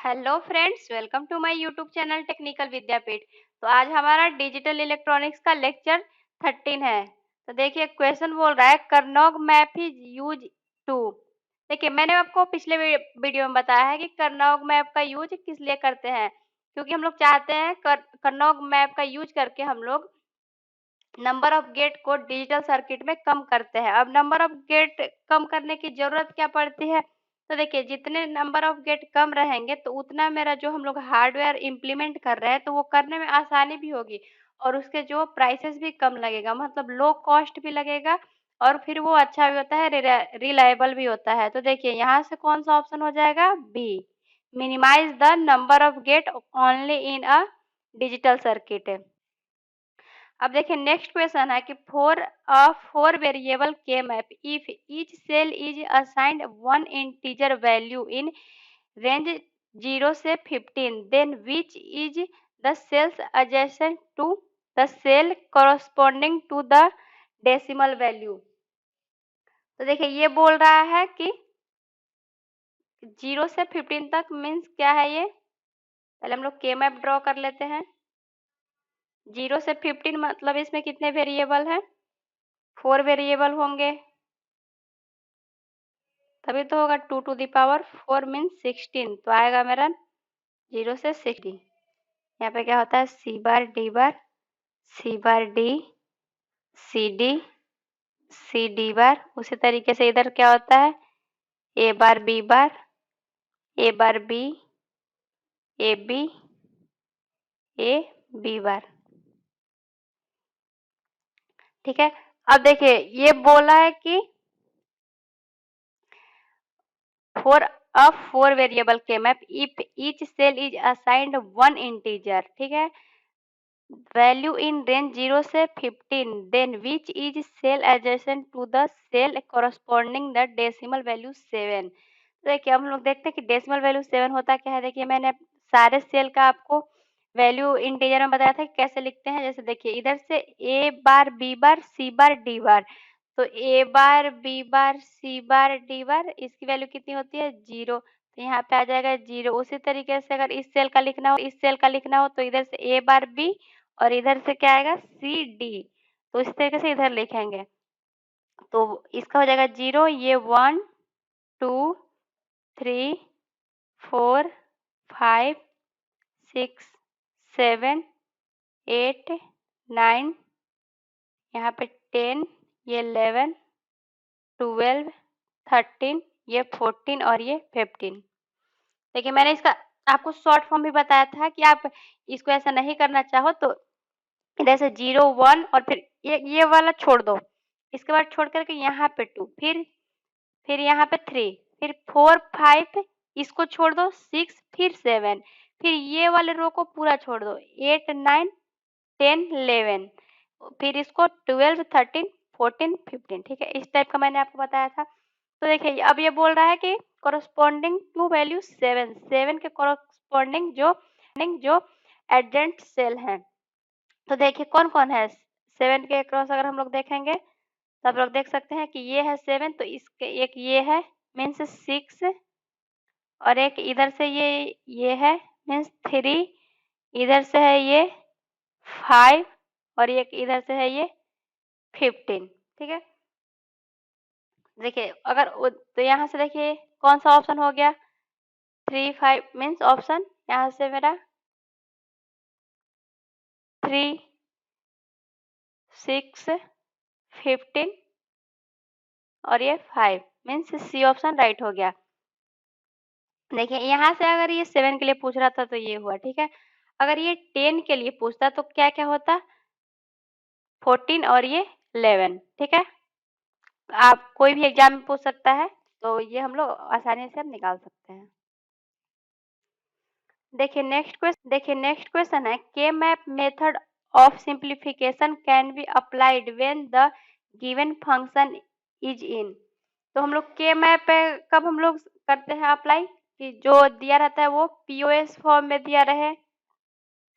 Hello friends, welcome to my YouTube channel technical Vidyapeeth. तो आज हमारा डिजिटल इलेक्ट्रॉनिक्स का लेक्चर 13 है। तो देखिए क्वेश्चन बोल रहा है करनौग मैप इज यूज टू। देखिए मैंने आपको पिछले वीडियो में बताया है कि करनौग मैप का यूज किस लिए करते हैं, क्योंकि हम लोग चाहते हैं करनौग मैप का यूज करके हम लोग नंबर ऑफ गेट को डिजिटल सर्किट में कम करते हैं। अब नंबर ऑफ गेट कम करने की जरूरत क्या पड़ती है, तो देखिए जितने नंबर ऑफ गेट कम रहेंगे तो उतना मेरा जो हम लोग हार्डवेयर इम्प्लीमेंट कर रहे हैं तो वो करने में आसानी भी होगी और उसके जो प्राइसेस भी कम लगेगा, मतलब लो कॉस्ट भी लगेगा और फिर वो अच्छा भी होता है, रिलायबल भी होता है। तो देखिए यहाँ से कौन सा ऑप्शन हो जाएगा, B, minimize the number of gate only in a digital circuit. अब देखिए नेक्स्ट क्वेश्चन है कि फोर वेरिएबल के map if each cell is assigned one integer value in range 0 से 15, then which is the cells adjacent to the cell corresponding to the decimal value. तो देखिए ये बोल रहा है कि 0 से 15 तक मीन्स क्या है, ये पहले हम लोग के मैप ड्रॉ कर लेते हैं। 0 से 15 मतलब इसमें कितने वेरिएबल हैं, 4 वेरिएबल होंगे, तभी तो होगा 2 टू दी पावर 4 मीन्स 16। तो आएगा मेरा 0 से 60। यहाँ पे क्या होता है, C bar D bar, C bar D, C D, C D bar. उसी तरीके से इधर क्या होता है, A bar B bar, A bar B, A B, A B bar. ठीक है, अब देखिए ये बोला है कि for a 4 variable k map if each cell is assigned one integer, ठीक है, वैल्यू इन रेंज 0 से 15, then which is cell adjacent to the cell corresponding the decimal value 7। तो देखिए हम लोग देखते हैं कि डेसिमल वैल्यू 7 होता क्या है। देखिए मैंने सारे सेल का आपको वैल्यू इंटीजर में बताया था कि कैसे लिखते हैं। जैसे देखिए इधर से ए bar B bar C bar D बार, तो ए bar B bar C bar D बार, इसकी वैल्यू कितनी होती है, 0। तो यहाँ पे आ जाएगा 0। उसी तरीके से अगर इस सेल का लिखना हो तो इधर से ए बार बी और इधर से क्या आएगा, सी डी। तो इस तरीके से इधर लिखेंगे तो इसका हो जाएगा 0, ये 1 2 3 4 5 6 7 8 9, यहाँ पे 10, ये 11 12 13, ये 14 और ये 15। देखिए मैंने इसका आपको शॉर्ट फॉर्म भी बताया था कि आप इसको ऐसा नहीं करना चाहो तो इधर से 0 1 और फिर ये वाला छोड़ दो, इसके बाद छोड़ करके यहाँ पे 2, फिर यहाँ पे 3, फिर 4 5, इसको छोड़ दो 6, फिर 7, फिर ये वाले रो को पूरा छोड़ दो 8 9 10 11, फिर इसको 12 13 14 15। ठीक है, इस टाइप का मैंने आपको बताया था। तो देखिए अब ये बोल रहा है कि कॉरस्पॉन्डिंग टू वैल्यू 7 के कॉरस्पॉन्डिंग जो एडजेंट सेल हैं। तो देखिए कौन कौन है, 7 के क्रॉस अगर हम लोग देखेंगे तो आप लोग देख सकते हैं कि ये है 7, तो इसके एक ये है मीन्स 6, और एक इधर से ये है मीन्स 3, इधर से है ये 5 और एक इधर से है ये 15। ठीक है, देखिए अगर तो यहाँ से देखिए कौन सा ऑप्शन हो गया, 3 5 मीन्स ऑप्शन यहाँ से मेरा 3 6 15 और ये 5 मीन्स सी ऑप्शन राइट हो गया। देखिए यहाँ से अगर ये 7 के लिए पूछ रहा था तो ये हुआ। ठीक है, अगर ये 10 के लिए पूछता तो क्या क्या होता, 14 और ये 11। ठीक है, आप कोई भी एग्जाम में पूछ सकता है तो ये हम लोग आसानी से निकाल सकते हैं। देखिए नेक्स्ट क्वेश्चन है के map method of simplification can be applied when the given function is in. तो हम लोग के मैप पे कब हम लोग करते हैं अप्लाई, कि जो दिया रहता है वो पीओएस फॉर्म में दिया रहे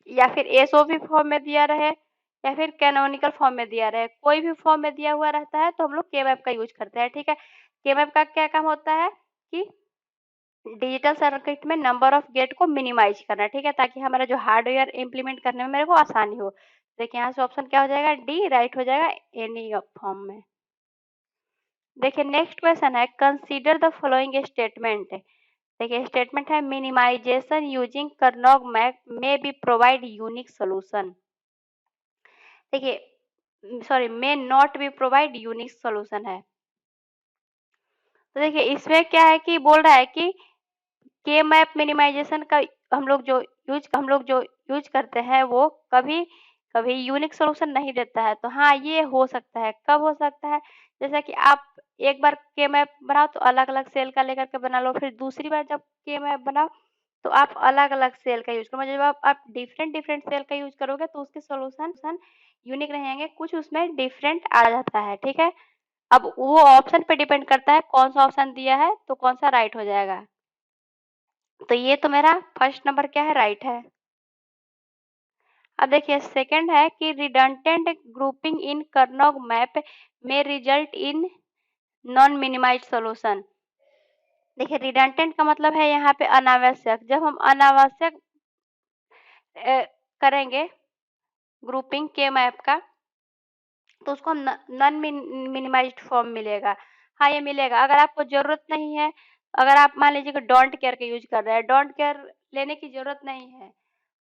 या फिर एसओवी फॉर्म में दिया रहे या फिर कैनोनिकल फॉर्म में दिया रहे, कोई भी फॉर्म में दिया हुआ रहता है तो हम लोग के मैप का यूज करते हैं। ठीक है, के मैप का क्या काम होता है कि डिजिटल सर्किट में नंबर ऑफ गेट को मिनिमाइज करना, ठीक है, ताकि हमारा जो हार्डवेयर इम्प्लीमेंट करने में मेरे को आसानी हो। देखिए यहाँ से ऑप्शन क्या हो जाएगा, डी राइट हो जाएगा एनी फॉर्म में। देखिए नेक्स्ट क्वेश्चन है, कंसीडर द फॉलोइंग स्टेटमेंट। देखिए स्टेटमेंट है, मिनिमाइजेशन यूजिंग कर्नौग मैप में बी प्रोवाइड यूनिक सोल्यूशन। देखिए sorry, may not be provide unique solution है। तो देखिए इसमें क्या है कि बोल रहा है कि के मैप मिनिमाइजेशन का हम लोग जो यूज करते हैं वो कभी कभी यूनिक सोल्यूशन नहीं देता है। तो हाँ, ये हो सकता है। कब हो सकता है? जैसा कि आप एक बार के मैप बनाओ तो अलग अलग सेल का लेकर के बना लो, फिर दूसरी बार जब के मैप बनाओ तो आप अलग अलग सेल का यूज करो। जब आप डिफरेंट डिफरेंट सेल का यूज करोगे तो उसके सोल्यूशन यूनिक रहेंगे, कुछ उसमें डिफरेंट आ जाता है, ठीक है। अब वो ऑप्शन पे डिपेंड करता है कौन सा ऑप्शन दिया है तो कौन सा राइट हो जाएगा। तो ये तो मेरा फर्स्ट नंबर क्या है, राइट है। अब देखिए सेकंड है कि रिडंडेंट ग्रुपिंग इन कर्नौग मैप में result in non minimised solution. देखिए रिडंडेंट का मतलब है यहाँ पे अनावश्यक। जब हम अनावश्यक करेंगे ग्रुपिंग के मैप का तो उसको हम नॉन मिनिमाइज्ड फॉर्म मिलेगा। हाँ, ये मिलेगा अगर आपको जरूरत नहीं है। अगर आप मान लीजिए कि डोंट केयर का यूज कर रहे हैं, डोंट केयर लेने की जरूरत नहीं है,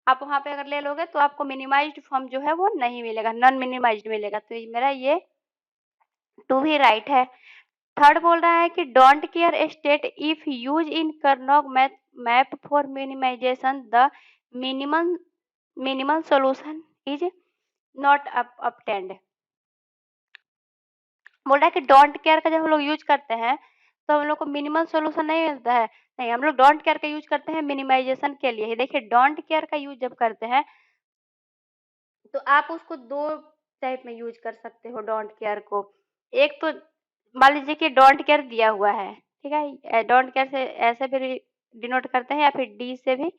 आप वहाँ पे अगर ले लोगे तो आपको मिनिमाइज्ड फॉर्म जो है वो नहीं मिलेगा, नॉन मिनिमाइज्ड मिलेगा। तो मेरा ये टू भी राइट है। थर्ड बोल रहा है कि don't care state if use in Karnaugh map for minimisation the minimum minimum solution is not obtained. बोल रहा है कि डोंट केयर का जब हम लोग यूज करते हैं तो हम लोग को मिनिमम सॉल्यूशन नहीं मिलता है। नहीं, हम लोग डोंट केयर का यूज करते हैं मिनिमाइजेशन के लिए ही। देखिए डोंट केयर का यूज जब करते हैं तो आप उसको दो टाइप में यूज कर सकते हो डोंट केयर को। एक तो मान लीजिए कि डोंट केयर दिया हुआ है, ठीक है, डोंट केयर से ऐसे भी डिनोट करते हैं या फिर डी से भी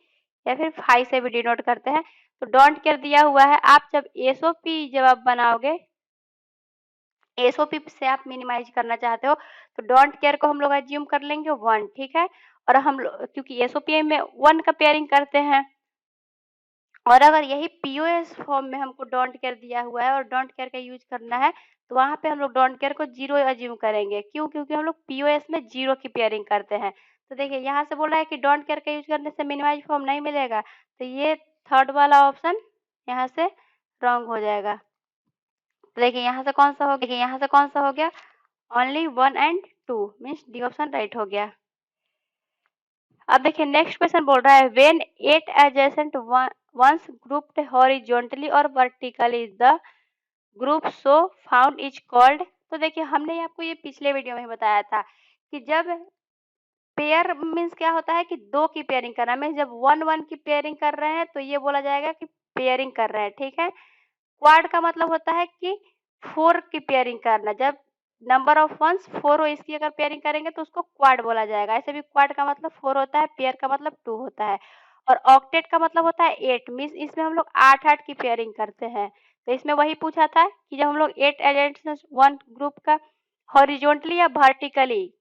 या फिर फाई से भी डिनोट करते हैं। तो डोंट केयर दिया हुआ है, आप जब एसओपी जब आप बनाओगे, एसओपी से आप मिनिमाइज करना चाहते हो तो डोंट केयर को हम लोग एज्यूम कर लेंगे 1, ठीक है। और हम लोग क्योंकि एसओपी में 1 का पेयरिंग करते हैं, और अगर यही पीओएस फॉर्म में हमको डोंट केयर दिया हुआ है और डोंट केयर का यूज करना है तो वहाँ पे हम लोग डोंट केयर को 0 एज्यूम करेंगे। क्यों? क्योंकि हम लोग पीओएस में 0 की पेयरिंग करते हैं। तो देखिए यहाँ से बोल रहा है कि डोंट केयर का यूज करने से मिनिमाइज फॉर्म नहीं मिलेगा, तो ये थर्ड वाला ऑप्शन यहाँ से रॉन्ग हो जाएगा। तो देखिए यहाँ से कौन सा हो गया, only 1 and 2 means D option right हो गया। अब देखिए नेक्स्ट क्वेश्चन बोल रहा है, when 8 adjacent ones grouped horizontally और vertically the group so found is called. तो देखिए हमने आपको ये पिछले वीडियो में बताया था कि जब पेयर मीन्स क्या होता है कि दो की पेयरिंग करना, मीन्स जब 1 1 की पेयरिंग कर रहे हैं तो ये बोला जाएगा कि पेयरिंग कर रहे हैं, ठीक है। क्वाड का मतलब होता है कि 4 की पेयरिंग करना, जब नंबर ऑफ वंस 4 हो इसकी अगर पेयरिंग करेंगे तो उसको क्वाड बोला जाएगा। ऐसे भी क्वाड का मतलब 4 होता है, पेयर का मतलब 2 होता है। और ऑक्टेट का मतलब होता है 8, मीन्स इसमें हम लोग 8 की पेयरिंग करते हैं। तो इसमें वही पूछा था कि जब हम लोग 8 एजेंट्स 1 ग्रुप का हॉरिजॉन्टली या वर्टिकली,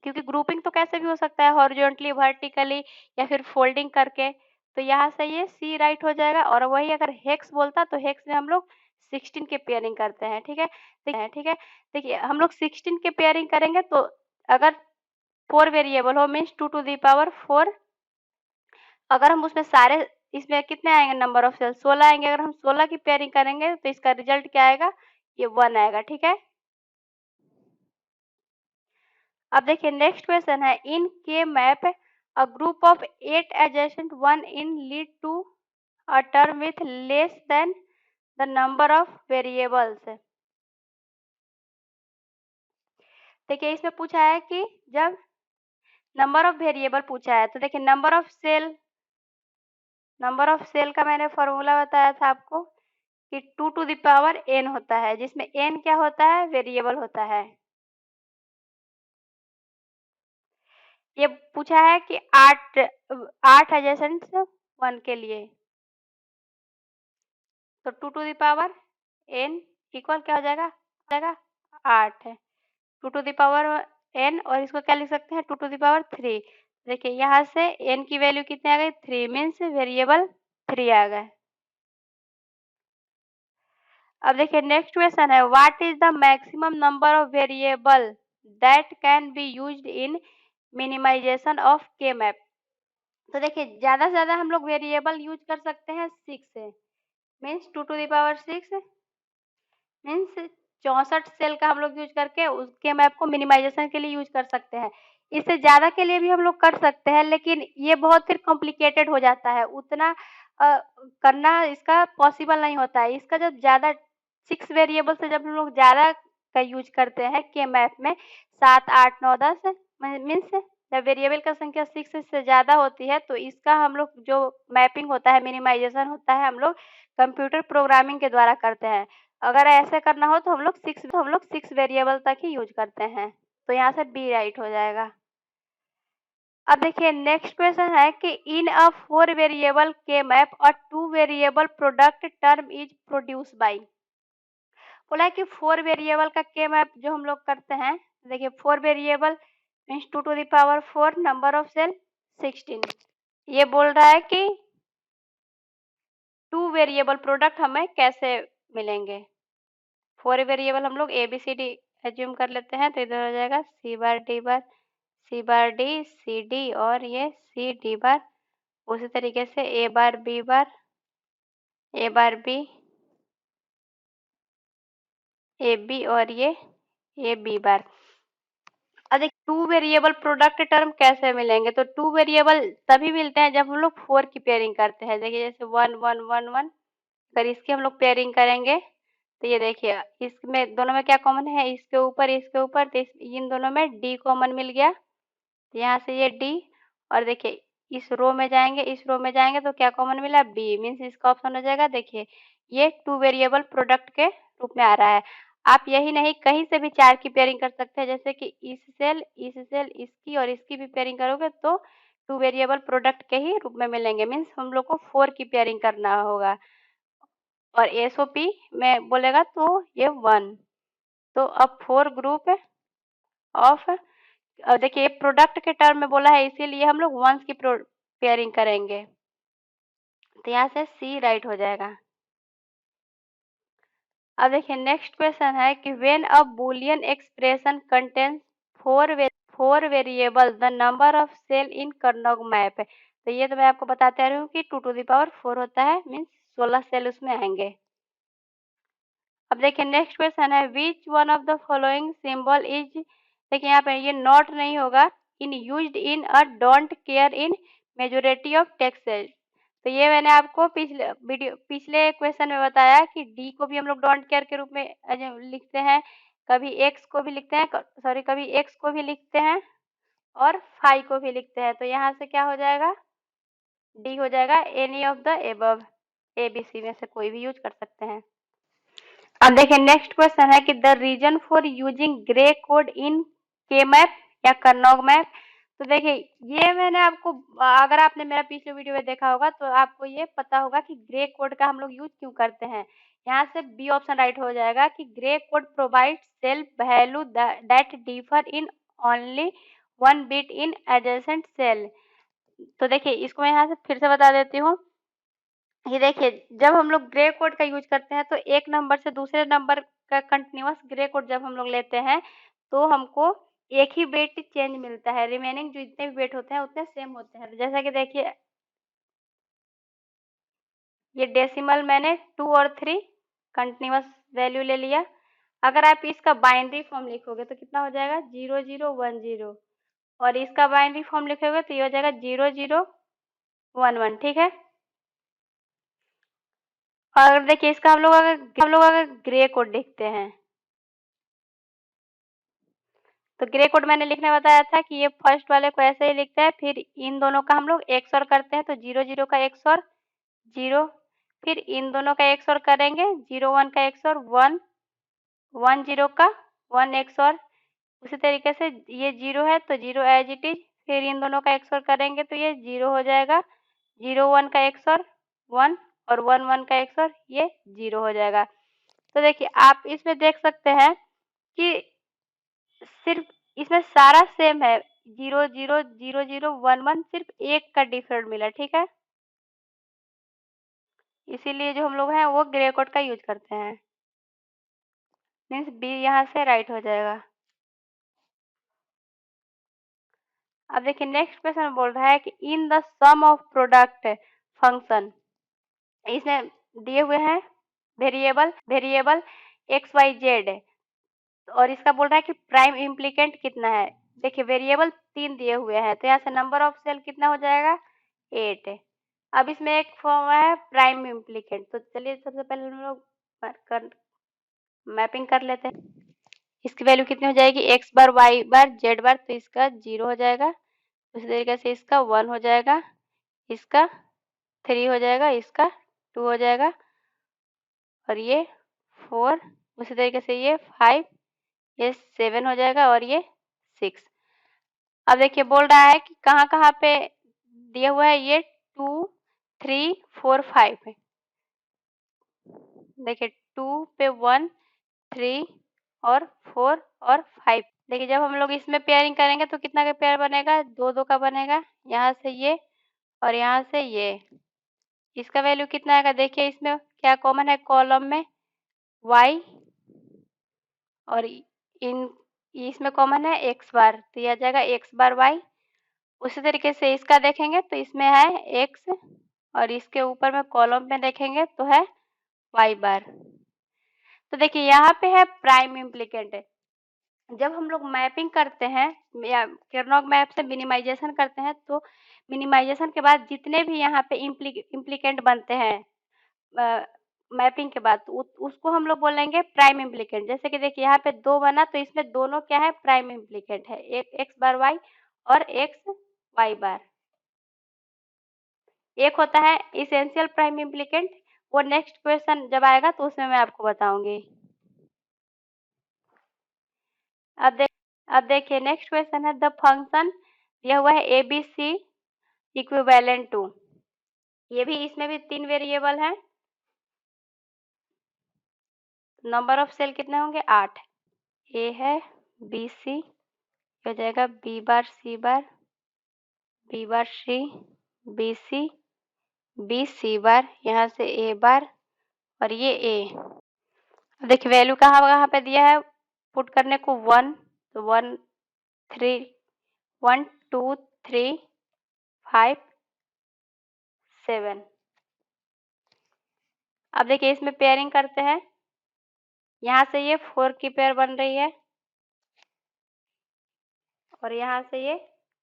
क्योंकि ग्रुपिंग तो कैसे भी हो सकता है, हॉरिजॉन्टली, वर्टिकली या फिर फोल्डिंग करके। तो यहाँ से ये सी राइट हो जाएगा। और वही अगर हेक्स बोलता तो हेक्स में हम लोग 16 के पेयरिंग करते हैं, ठीक है। देखिए हम लोग 16 के पेयरिंग करेंगे तो अगर 4 वेरिएबल हो मीन्स 2 टू द पावर 4, अगर हम उसमें सारे इसमें कितने आएंगे नंबर ऑफ सेल, 16 आएंगे। अगर हम 16 की पेयरिंग करेंगे तो इसका रिजल्ट क्या आएगा, ये 1 आएगा, ठीक है। अब देखिए नेक्स्ट क्वेश्चन है, in K map a group of 8 adjacent one in lead to a term with less than the number of variables. देखिए इसमें पूछा है कि जब नंबर ऑफ वेरिएबल पूछा है तो देखिए नंबर ऑफ सेल का मैंने फॉर्मूला बताया था आपको कि 2 टू द पावर n होता है, जिसमें n क्या होता है, वेरिएबल होता है। ये पूछा है कि 8 एडजेसेंट 1 के लिए, तो 2 to the power n equal क्या हो जाएगा, 8 है 2 टू द पावर n, और इसको क्या लिख सकते हैं 2 टू द पावर 3। देखिए यहाँ से n की वैल्यू कितनी आ गई 3 मीन्स वेरिएबल 3 आ गए। अब देखिए नेक्स्ट क्वेश्चन है what is the maximum number of variable that can be used in minimization of K map. तो देखिए ज्यादा से ज्यादा हम लोग वेरिएबल यूज कर सकते हैं 6 से, means 2 to the power 6 means 64 cell का हम लोग यूज करके उसके मैप को मिनिमाइजेशन के लिए यूज कर सकते हैं। इससे ज्यादा के लिए भी हम लोग कर सकते हैं, लेकिन ये बहुत फिर कॉम्प्लिकेटेड हो जाता है, उतना करना इसका पॉसिबल नहीं होता है। इसका जब ज्यादा 6 वेरिएबल से जब हम लोग ज्यादा का यूज करते हैं के मैप में 7, 8, 9, 10 मीन्स जब वेरिएबल का संख्या 6 से ज्यादा होती है तो इसका हम लोग जो मैपिंग होता है, मिनिमाइजेशन होता है, हम लोग कंप्यूटर प्रोग्रामिंग के द्वारा करते हैं। अगर ऐसे करना हो तो हम लोग 6 वेरिएबल तक ही यूज करते हैं। तो यहाँ से बी राइट हो जाएगा। अब देखिए नेक्स्ट क्वेश्चन है कि इन अ 4 वेरिएबल के map a 2 variable product term is produce by. बोला है कि 4 वेरिएबल का के मैप जो हम लोग करते हैं, देखिए 4 variable means 2 to the power 4 number of cell 16। ये बोल रहा है कि 2 वेरिएबल प्रोडक्ट हमें कैसे मिलेंगे। 4 वेरिएबल हम लोग A B C D assume कर लेते हैं, तो इधर हो जाएगा सी बार डी सी डी और ये सी डी बार। उसी तरीके से ए बार बी ए बी और ये ए बी बार। अब देखिए 2 वेरिएबल प्रोडक्ट टर्म कैसे मिलेंगे, तो 2 वेरिएबल तभी मिलते हैं जब हम लोग 4 की पेयरिंग करते हैं। देखिए जैसे 1 1 1 1, अगर इसकी हम लोग पेयरिंग करेंगे तो ये देखिए इसमें दोनों में क्या कॉमन है, इसके ऊपर तो इन दोनों में डी कॉमन मिल गया, तो यहाँ से ये डी। और देखिए इस रो में जाएंगे तो क्या कॉमन मिला बी, मीन्स इसका ऑप्शन हो जाएगा। देखिए ये 2 वेरिएबल प्रोडक्ट के रूप में आ रहा है। आप यही नहीं कहीं से भी 4 की पेयरिंग कर सकते हैं, जैसे कि इस सेल इसकी और इसकी भी पेयरिंग करोगे तो 2 वेरिएबल प्रोडक्ट के ही रूप में मिलेंगे, मीन्स हम लोग को 4 की पेयरिंग करना होगा। और एसओपी में बोलेगा तो ये 1। तो अब 4 ग्रुप ऑफ, देखिए प्रोडक्ट के टर्म में बोला है इसीलिए हम लोग वंस की पेयरिंग करेंगे, तो यहाँ से सी राइट हो जाएगा। अब देखिए नेक्स्ट क्वेश्चन है कि when a Boolean expression contains 4 variable the number of cell in Karnaugh map है। तो ये तो मैं आपको बताते आ रही हूँ कि 2 टू द पावर 4 होता है, मीन्स 16 सेल उसमें आएंगे। अब देखिए नेक्स्ट क्वेश्चन है which one of the following symbol is, देखिए यहाँ पे ये नॉट नहीं होगा, इन used in a don't care in majority of text. तो ये मैंने आपको पिछले क्वेश्चन में बताया कि डी को भी हम लोग डोंट केयर के रूप में लिखते हैं, कभी एक्स को भी लिखते हैं, कभी एक्स को भी लिखते हैं और फाई को भी लिखते हैं। तो यहाँ से क्या हो जाएगा, डी हो जाएगा any of the above, A B C में से कोई भी यूज कर सकते हैं। अब देखिए नेक्स्ट क्वेश्चन है कि the reason for using Gray code in K map या कर्नौग मैप। तो देखिए ये मैंने आपको, अगर आपने मेरा पिछले वीडियो में देखा होगा तो आपको ये पता होगा कि ग्रे कोड का हम लोग यूज क्यों करते हैं। यहाँ से बी ऑप्शन राइट हो जाएगा कि gray code provide self value that differ in only 1 bit in adjacent cell. तो देखिए इसको मैं यहाँ से फिर से बता देती हूँ। ये देखिए जब हम लोग ग्रे कोड का यूज करते हैं तो एक नंबर से दूसरे नंबर का कंटिन्यूअस ग्रे कोड जब हम लोग लेते हैं तो हमको एक ही बिट चेंज मिलता है, रिमेनिंग जो जितने भी बिट होते हैं उतने सेम होते हैं। तो जैसा कि देखिए ये डेसिमल मैंने 2 और 3 कंटिन्यूअस वैल्यू ले लिया। अगर आप इसका बाइनरी फॉर्म लिखोगे तो कितना हो जाएगा 0 0 1 0, और इसका बाइनरी फॉर्म लिखोगे तो ये हो जाएगा 0 0 1 1। ठीक है, और देखिए इसका हम लोग अगर ग्रे कोड लिखते हैं तो ग्रे कोड मैंने लिखने बताया था कि ये फर्स्ट वाले को ऐसे ही लिखते हैं, फिर इन दोनों का हम लोग XOR करते हैं, तो 0 0 का XOR 0, फिर इन दोनों का XOR करेंगे 0 1 का XOR 1 1 0 का 1 XOR। उसी तरीके से ये 0 है तो 0 एज इट इज, फिर इन दोनों का XOR करेंगे तो ये 0 हो जाएगा, 0 1 का XOR 1 और 1 1 का XOR ये 0 हो जाएगा। तो देखिए आप इसमें देख सकते हैं कि सिर्फ इसमें सारा सेम है, 0.00011 सिर्फ एक का डिफरेंट मिला, ठीक है। इसीलिए जो हम लोग हैं वो ग्रे कोड का यूज करते हैं, मीन्स बी यहाँ से राइट हो जाएगा। अब देखिए नेक्स्ट क्वेश्चन बोल रहा है कि in the sum of product function, इसमें दिए हुए हैं वेरिएबल एक्स वाई जेड और इसका बोल रहा है कि प्राइम इम्प्लीकेंट कितना है। देखिए वेरिएबल 3 दिए हुए हैं तो यहाँ से नंबर ऑफ सेल कितना हो जाएगा 8। अब इसमें एक फॉर्म है प्राइम इम्प्लीकेंट, तो चलिए सबसे पहले हम लोग मैपिंग कर लेते हैं। इसकी वैल्यू कितनी हो जाएगी एक्स बार वाई बार जेड बार, तो इसका 0 हो जाएगा। उसी तरीके से इसका 1 हो जाएगा, इसका 3 हो जाएगा, इसका 2 हो जाएगा और ये 4, उसी तरीके से ये 5, ये 7 हो जाएगा और ये 6। अब देखिए बोल रहा है कि कहाँ कहाँ पे दिया हुआ है, ये 2 3 4 5 है। देखिए 2 पे 1 3 और 4 और 5। देखिए जब हम लोग इसमें पेयरिंग करेंगे तो कितना का पेयर बनेगा, 2 2 का बनेगा, यहाँ से ये और यहाँ से ये। इसका वैल्यू कितना आएगा, देखिए इसमें क्या कॉमन है कॉलम में y और इन इसमें कॉमन है x बार, तो यह आ जाएगा x बार y। उसी तरीके से इसका देखेंगे तो इसमें है x और इसके ऊपर में कॉलम में देखेंगे तो है y बार। तो देखिए यहाँ पे है प्राइम इम्प्लीकेंट। जब हम लोग मैपिंग करते हैं या केरनॉग मैप से मिनिमाइजेशन करते हैं तो मिनिमाइजेशन के बाद जितने भी यहाँ पे इम्प्लीकेंट बनते हैं मैपिंग के बाद, तो उसको हम लोग बोलेंगे प्राइम इम्प्लीकेंट। जैसे कि देखिए यहाँ पे 2 बना तो इसमें दोनों क्या है प्राइम इम्प्लीकेंट है, एक एक्स बार वाई और एक्स वाई बार। एक होता है इसेंशियल प्राइम इम्प्लीकेंट, वो नेक्स्ट क्वेश्चन जब आएगा तो उसमें मैं आपको बताऊंगी। अब देखिए नेक्स्ट क्वेश्चन है द फंक्शन दिया हुआ है A B C equivalent to. ये भी इसमें भी 3 वेरिएबल हैं, नंबर ऑफ सेल कितने होंगे 8। ए है बी सी हो जाएगा B bar C bar B bar C B C B C bar, यहाँ से ए बार और ये ए। देखिए वैल्यू कहाँ कहाँ पे दिया है पुट करने को 1, तो 1 3 1 2 3 5 7। अब देखिए इसमें पेयरिंग करते हैं, यहाँ से ये 4 की पेयर बन रही है और यहाँ से ये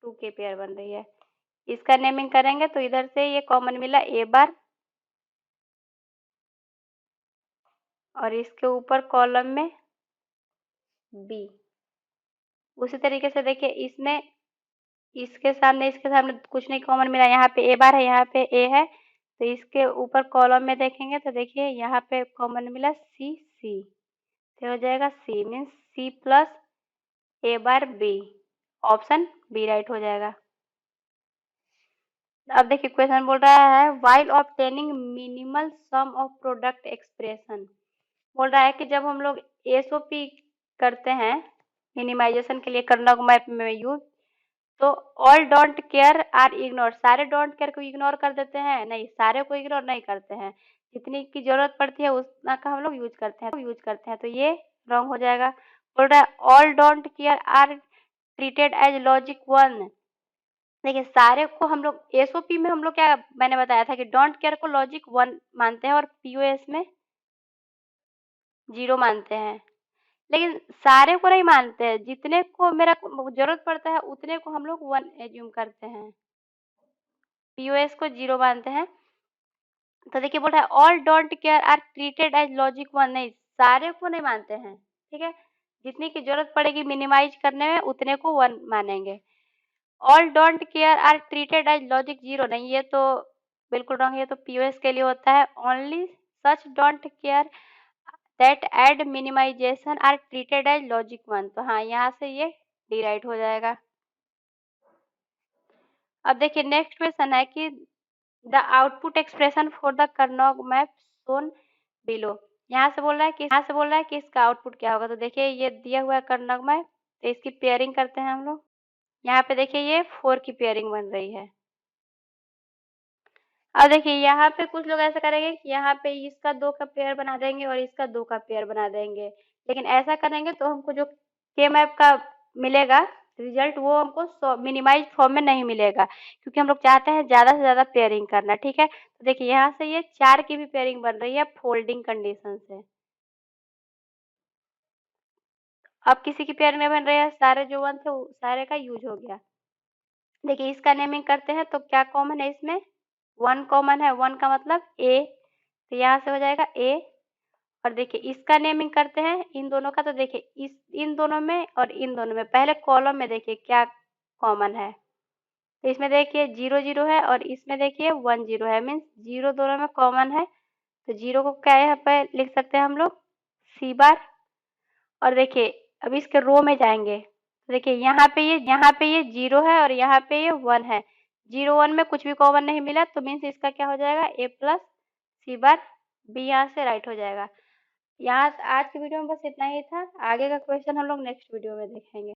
2 की पेयर बन रही है। इसका नेमिंग करेंगे तो इधर से ये कॉमन मिला ए बार और इसके ऊपर कॉलम में बी। उसी तरीके से देखिए इसमें इसके सामने कुछ नहीं कॉमन मिला, यहाँ पे ए बार है, यहाँ पे ए है, तो इसके ऊपर कॉलम में देखेंगे तो देखिए यहाँ पे कॉमन मिला सी सी, तो हो जाएगा C means C plus A bar B, option B right हो जाएगा। अब देखिए क्वेश्चन बोल रहा है while obtaining minimal sum of product expression. बोल रहा है कि जब हम लोग एसओपी करते हैं मिनिमाइजेशन के लिए कर्नल मैप में यूज, तो all don't care are ignore, सारे डोंट केयर को इग्नोर कर देते हैं, नहीं सारे को इग्नोर नहीं करते हैं, जितनी की जरूरत पड़ती है उतना का हम लोग यूज करते हैं, तो ये रॉन्ग हो जाएगा। बोल रहा है all don't care are treated as logic 1। देखिए सारे को हम लोग एसओपी में हम लोग क्या मैंने बताया था कि डोंट केयर को लॉजिक 1 मानते हैं और पीओएस में 0 मानते हैं, लेकिन सारे को नहीं मानते हैं, जितने को मेरा जरूरत पड़ता है उतने को हम लोग 1 एज्यूम करते हैं, पीओएस को 0 मानते हैं। तो देखिए बोल रहा है all don't care are treated as logic 1, नहीं सारे को नहीं मानते हैं, ठीक है, जितनी की जरूरत पड़ेगी मिनिमाइज करने में उतने को 1 मानेंगे। All don't care are treated as logic 0, नहीं ये तो बिल्कुल रॉन्ग, ये तो पीओएस के लिए होता है। Only such don't care that aid minimization are treated as logic 1, तो हाँ यहाँ से ये डी राइट हो जाएगा। अब देखिए नेक्स्ट क्वेश्चन है कि the output expression for the Karnaugh map shown below. यहाँ से बोल रहा है कि इसका आउटपुट क्या होगा, तो देखिए ये दिया हुआ है कर्नौग मैप, तो इसकी पेयरिंग करते हैं हम लोग। यहाँ पे देखिए ये 4 की पेयरिंग बन रही है। अब देखिए यहाँ पे कुछ लोग ऐसा करेंगे कि यहाँ पे इसका 2 का पेयर बना देंगे और इसका 2 का पेयर बना देंगे। लेकिन ऐसा करेंगे तो हमको जो के मैप का मिलेगा रिजल्ट वो हमको मिनिमाइज़ फॉर्म में नहीं मिलेगा, क्योंकि हम लोग चाहते हैं ज़्यादा से ज़्यादा पेयरिंग करना, ठीक है? तो देखिए यहाँ से ये 4 की भी पेयरिंग बन रही है फोल्डिंग कंडीशन से। अब किसी की पेयर नहीं बन रही है, सारे जो 1 थे वो सारे का यूज़ हो गया। देखिए इसका नेमिंग करते हैं तो क्या कॉमन है इसमें? 1 कॉमन है, 1 का मतलब ए, तो यहाँ से हो जाएगा ए। और देखिए इसका नेमिंग करते हैं इन दोनों का, तो देखिए इस इन दोनों में और इन दोनों में पहले कॉलम में देखिए क्या कॉमन है। तो इसमें देखिए 0 0 है और इसमें देखिए 1 0 है, मीन्स 0 दोनों में कॉमन है। तो 0 को क्या यहाँ पे लिख सकते हैं हम लोग सी बार। और देखिए अब इसके रो में जाएँगे, तो देखिए यहाँ पे ये 0 है और यहाँ पे ये 1 है। 0 1 में कुछ भी कॉमन नहीं मिला, तो मीन्स इसका क्या हो जाएगा ए प्लस सी बार बी यहाँ से राइट हो जाएगा। यहाँ आज की वीडियो में बस इतना ही था। आगे का क्वेश्चन हम लोग नेक्स्ट वीडियो में देखेंगे।